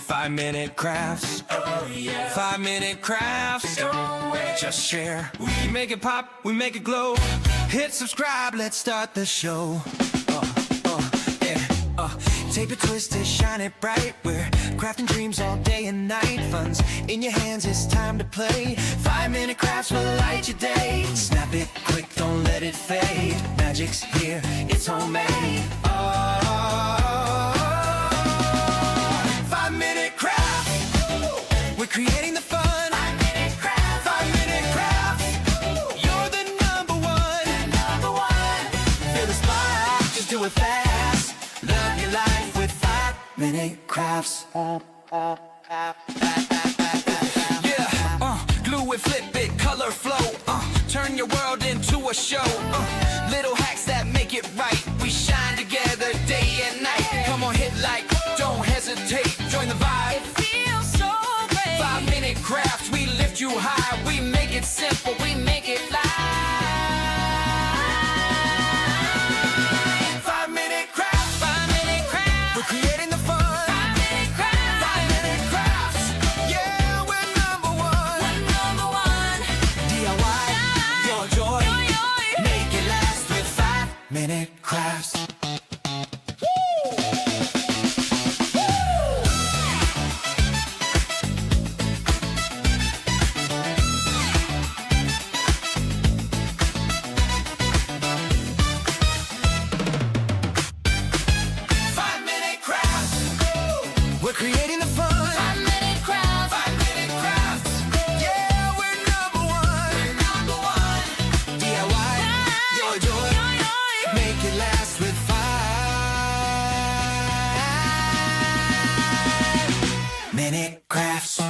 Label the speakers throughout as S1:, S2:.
S1: 5-minute crafts. Oh yeah. 5-minute crafts. Don't wait. Just share. We make it pop, we make it glow. Hit subscribe, let's start the show. Tape it, twist it, shine it bright. We're crafting dreams all day and night. Fun's in your hands, it's time to play. 5-minute crafts will light your day. Snap it quick, don't let it fade. Magic's here, it's homemade. 5-minute crafts. We're creating the fun. 5-minute crafts. 5-minute crafts. You're the number one. Feel the spark, just do it fast. Love your life with 5-minute crafts. Yeah, glue it, flip it, color flow. Turn your world into a show. Little hacks that make it right. We shine together day and night. Come on, hit like, don't hesitate. Join the vibe.
S2: It feels so great.
S1: 5-minute crafts, we lift you high. We make it simple, we make it fly. 5-minute crafts. 5-minute crafts. We're creating the fun.
S2: 5-minute crafts.
S1: 5-minute crafts. Yeah, we're number one. DIY, your joy. Make it last with 5-minute crafts. We're creating the fun.
S2: 5-minute crafts.
S1: 5-minute crafts. Yeah, we're number one. DIY, your joy. Make it last with 5-minute crafts.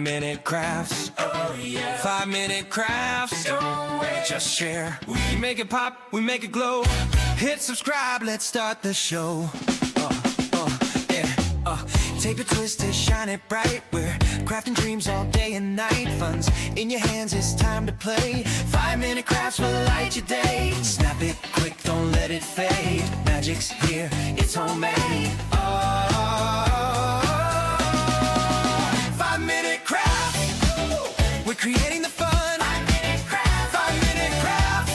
S1: 5-minute crafts. Oh yeah. 5-minute crafts. Don't wait. Just share. We make it pop, we make it glow. Hit subscribe, let's start the show. Tape it, twist it, shine it bright. We're crafting dreams all day and night. Fun's in your hands, it's time to play. 5-minute crafts will light your day. Snap it quick, don't let it fade. Magic's here, it's homemade. 5-minute crafts. We're creating the fun. 5-minute crafts. 5-minute crafts.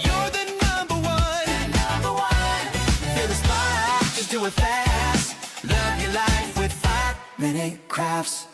S1: You're the number one. Feel the spark, just do it fast. Love your life with 5-minute crafts.